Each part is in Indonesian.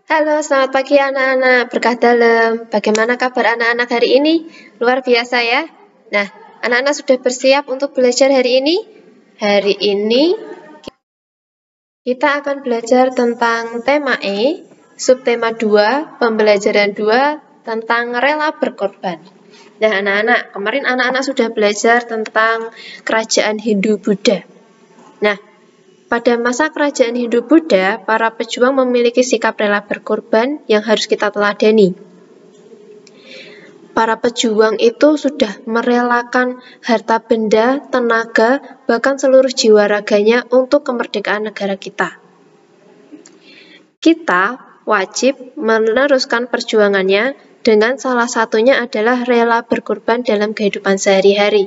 Halo, selamat pagi anak-anak berkah dalam. Bagaimana kabar anak-anak hari ini? Luar biasa ya. Nah, anak-anak sudah bersiap untuk belajar hari ini? Hari ini kita akan belajar tentang tema E, subtema 2, pembelajaran 2 tentang rela berkorban. Nah, anak-anak, kemarin anak-anak sudah belajar tentang kerajaan Hindu-Buddha. Nah, pada masa kerajaan Hindu-Buddha, para pejuang memiliki sikap rela berkorban yang harus kita teladani. Para pejuang itu sudah merelakan harta benda, tenaga, bahkan seluruh jiwa raganya untuk kemerdekaan negara kita. Kita wajib meneruskan perjuangannya dengan salah satunya adalah rela berkorban dalam kehidupan sehari-hari.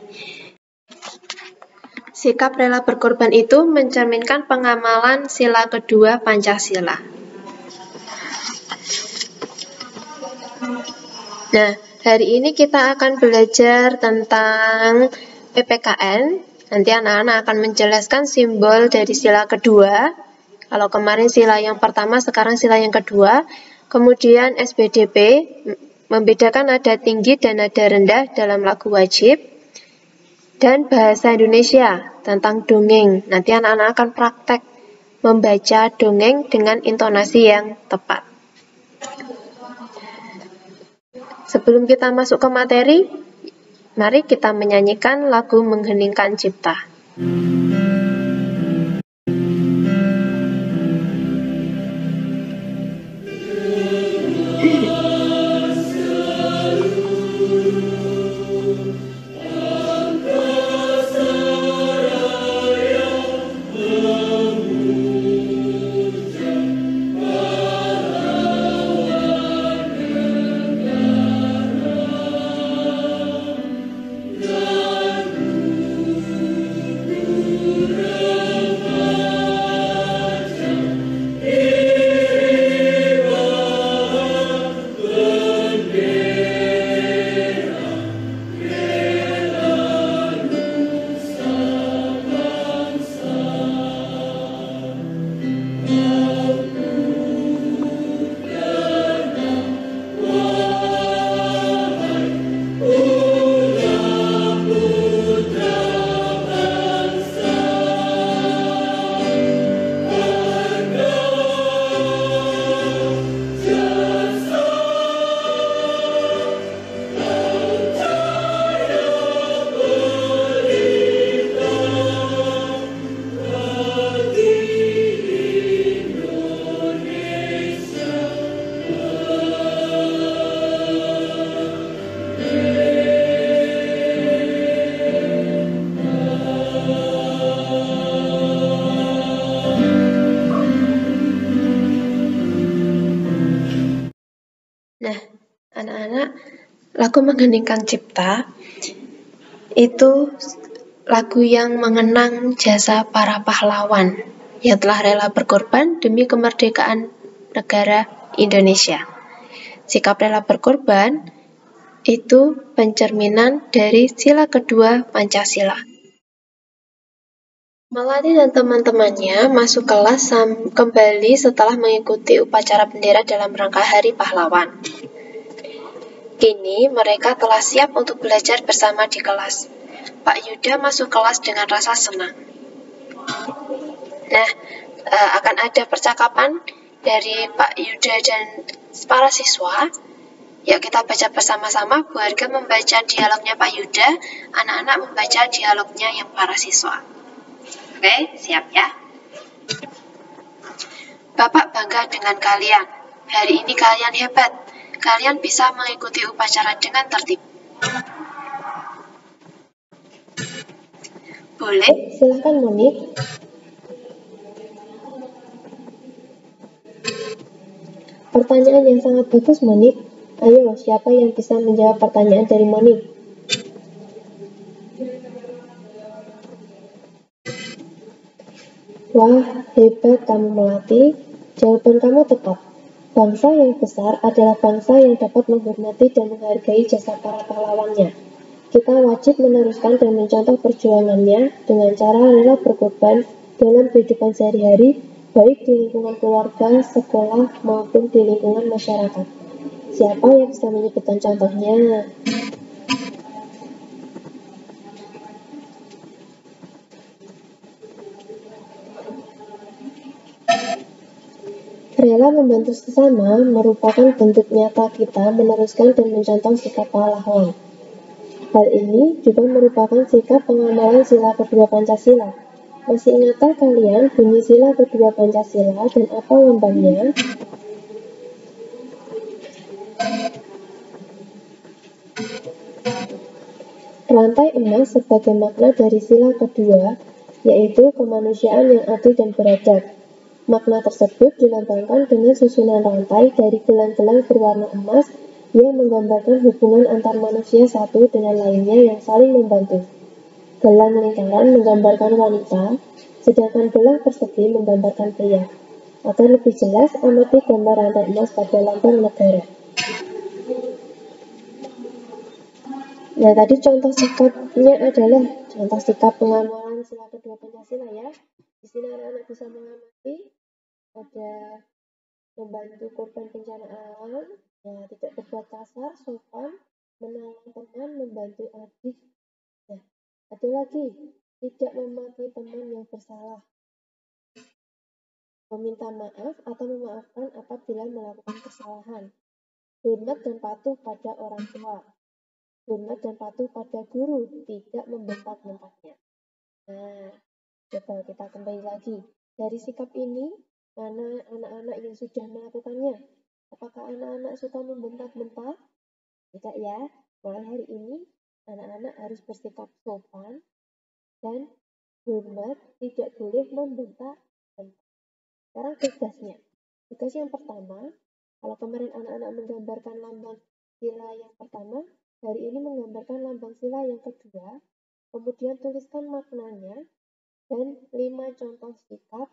Sikap rela berkorban itu mencerminkan pengamalan sila kedua Pancasila. Nah, hari ini kita akan belajar tentang PPKN. Nanti anak-anak akan menjelaskan simbol dari sila kedua. Kalau kemarin sila yang pertama, sekarang sila yang kedua. Kemudian SBDP, membedakan nada tinggi dan nada rendah dalam lagu wajib. Dan bahasa Indonesia tentang dongeng. Nanti anak-anak akan praktek membaca dongeng dengan intonasi yang tepat. Sebelum kita masuk ke materi, mari kita menyanyikan lagu Mengheningkan Cipta. Nah, anak-anak, lagu Mengheningkan Cipta itu lagu yang mengenang jasa para pahlawan yang telah rela berkorban demi kemerdekaan negara Indonesia. Sikap rela berkorban itu pencerminan dari sila kedua Pancasila. Melati dan teman-temannya masuk kelas kembali setelah mengikuti upacara bendera dalam rangka Hari Pahlawan. Kini mereka telah siap untuk belajar bersama di kelas. Pak Yuda masuk kelas dengan rasa senang. Nah, akan ada percakapan dari Pak Yuda dan para siswa. Yuk kita baca bersama-sama. Bu Harga membaca dialognya Pak Yuda, anak-anak membaca dialognya yang para siswa. Oke, siap ya? Bapak bangga dengan kalian. Hari ini kalian hebat. Kalian bisa mengikuti upacara dengan tertib. Boleh? Silahkan Monik. Pertanyaan yang sangat bagus, Monik. Ayo, siapa yang bisa menjawab pertanyaan dari Monik? Wah, hebat kamu Melati. Jawaban kamu tepat. Bangsa yang besar adalah bangsa yang dapat menghormati dan menghargai jasa para pahlawannya. Kita wajib meneruskan dan mencontoh perjuangannya dengan cara rela berkorban dalam kehidupan sehari-hari baik di lingkungan keluarga, sekolah, maupun di lingkungan masyarakat. Siapa yang bisa menyebutkan contohnya? Rela membantu sesama merupakan bentuk nyata kita meneruskan dan mencontoh sikap pahlawan. Hal ini juga merupakan sikap pengamalan sila kedua Pancasila. Masih ingatkah kalian bunyi sila kedua Pancasila dan apa lambangnya? Rantai emas sebagai makna dari sila kedua, yaitu kemanusiaan yang adil dan beradab. Makna tersebut dilambangkan dengan susunan rantai dari gelang-gelang berwarna emas yang menggambarkan hubungan antar manusia satu dengan lainnya yang saling membantu. Gelang lingkaran menggambarkan wanita, sedangkan gelang persegi menggambarkan pria. Agar lebih jelas, amati gambar rantai emas pada lambang negara. Nah, tadi contoh sikapnya adalah contoh sikap pengamalan sila kedua Pancasila ya. Di sini anak-anak bisa mengamati ada membantu korban bencana alam, ya, tidak berbuat kasar, sopan, menolong teman, membantu adik. Nah, ada lagi, tidak memaki teman yang bersalah, meminta maaf atau memaafkan apabila melakukan kesalahan, hormat dan patuh pada orang tua, hormat dan patuh pada guru, tidak membentak-bentaknya. Nah, coba kita kembali lagi. Dari sikap ini, mana anak-anak yang sudah melakukannya? Apakah anak-anak suka membentak-bentak? Tidak ya. Mulai hari ini, anak-anak harus bersikap sopan dan hormat, tidak boleh membentak. Sekarang tugasnya. Tugas yang pertama, kalau kemarin anak-anak menggambarkan lambang sila yang pertama, hari ini menggambarkan lambang sila yang kedua, kemudian tuliskan maknanya dan 5 contoh sikap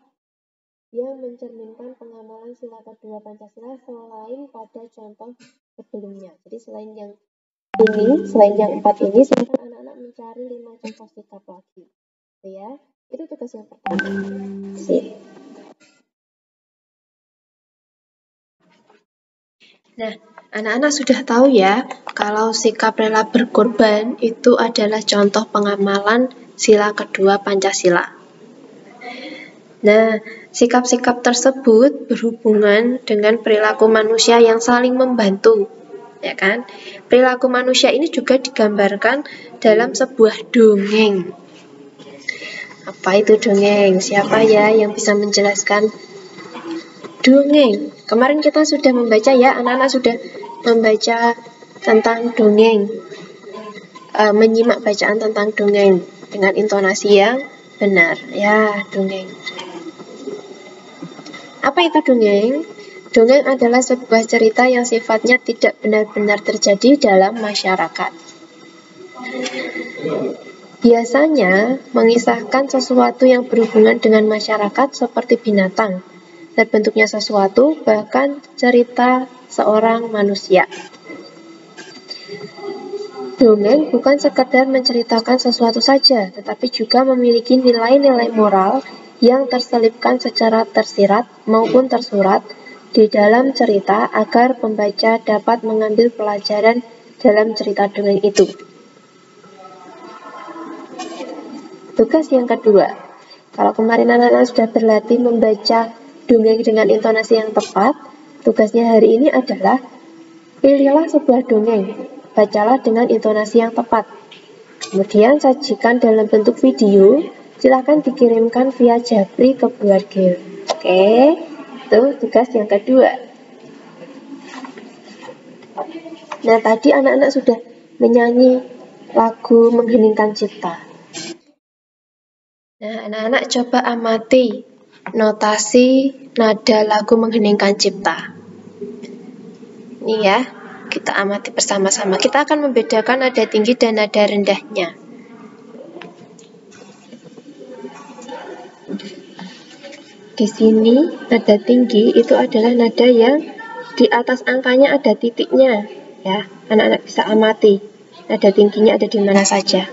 yang mencerminkan pengamalan sila kedua Pancasila selain pada contoh sebelumnya. Jadi selain yang 4 ini, silakan anak-anak mencari 5 contoh sikap lagi. Gitu ya. Itu tugas yang pertama. Sip. Nah, anak-anak sudah tahu ya, kalau sikap rela berkorban itu adalah contoh pengamalan sila kedua Pancasila. Nah, sikap-sikap tersebut berhubungan dengan perilaku manusia yang saling membantu, ya kan? Perilaku manusia ini juga digambarkan dalam sebuah dongeng. Apa itu dongeng? Siapa ya yang bisa menjelaskan dongeng? Kemarin kita sudah membaca ya, anak-anak sudah membaca tentang dongeng, menyimak bacaan tentang dongeng dengan intonasi yang benar, ya, dongeng. Apa itu dongeng? Dongeng adalah sebuah cerita yang sifatnya tidak benar-benar terjadi dalam masyarakat. Biasanya mengisahkan sesuatu yang berhubungan dengan masyarakat seperti binatang, terbentuknya sesuatu, bahkan cerita seorang manusia. Dongeng bukan sekedar menceritakan sesuatu saja, tetapi juga memiliki nilai-nilai moral yang terselipkan secara tersirat maupun tersurat di dalam cerita agar pembaca dapat mengambil pelajaran dalam cerita dongeng itu. Tugas yang kedua, kalau kemarin anak-anak sudah berlatih membaca dongeng dengan intonasi yang tepat, tugasnya hari ini adalah pilihlah sebuah dongeng, bacalah dengan intonasi yang tepat. Kemudian sajikan dalam bentuk video, silahkan dikirimkan via Japri ke Buargil. Oke, itu tugas yang kedua. Nah, tadi anak-anak sudah menyanyi lagu Mengheningkan Cipta. Nah, anak-anak coba amati notasi nada lagu Mengheningkan Cipta. Ini ya, kita amati bersama-sama. Kita akan membedakan nada tinggi dan nada rendahnya. Di sini nada tinggi itu adalah nada yang di atas angkanya ada titiknya, ya. Anak-anak bisa amati nada tingginya ada di mana saja.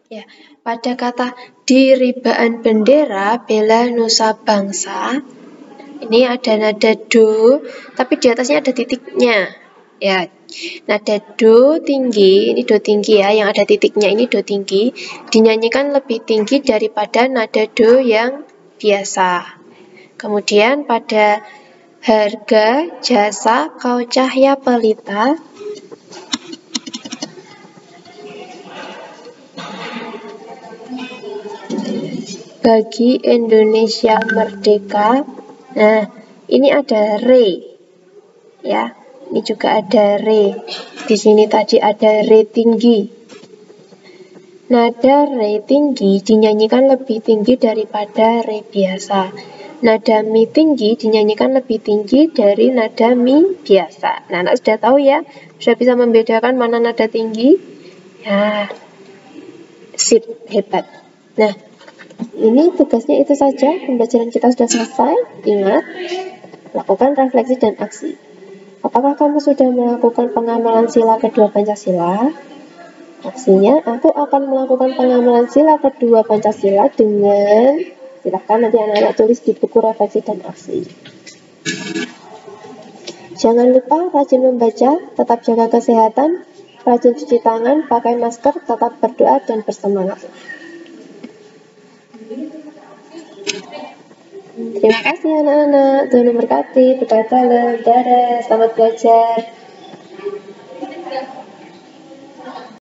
Ya, pada kata diribaan bendera bela nusa bangsa, ini ada nada do, tapi di atasnya ada titiknya. Ya, nada do tinggi, ini do tinggi ya, yang ada titiknya ini do tinggi, dinyanyikan lebih tinggi daripada nada do yang biasa. Kemudian pada harga, jasa, kau cahaya pelita, bagi Indonesia merdeka. Nah, ini ada re. Ya, ini juga ada re. Di sini tadi ada re tinggi. Nada re tinggi dinyanyikan lebih tinggi daripada re biasa. Nada mi tinggi dinyanyikan lebih tinggi dari nada mi biasa. Nah, anak sudah tahu ya? Sudah bisa membedakan mana nada tinggi? Ya, sip, hebat. Nah, ini tugasnya itu saja. Pembelajaran kita sudah selesai. Ingat, lakukan refleksi dan aksi. Apakah kamu sudah melakukan pengamalan sila kedua Pancasila? Aksinya, aku akan melakukan pengamalan sila kedua Pancasila dengan, silahkan nanti anak-anak tulis di buku refleksi dan aksi. Jangan lupa rajin membaca, tetap jaga kesehatan, rajin cuci tangan, pakai masker, tetap berdoa dan bersemangat. Terima kasih anak-anak, Tuhan memberkati, berkata dadah, selamat belajar.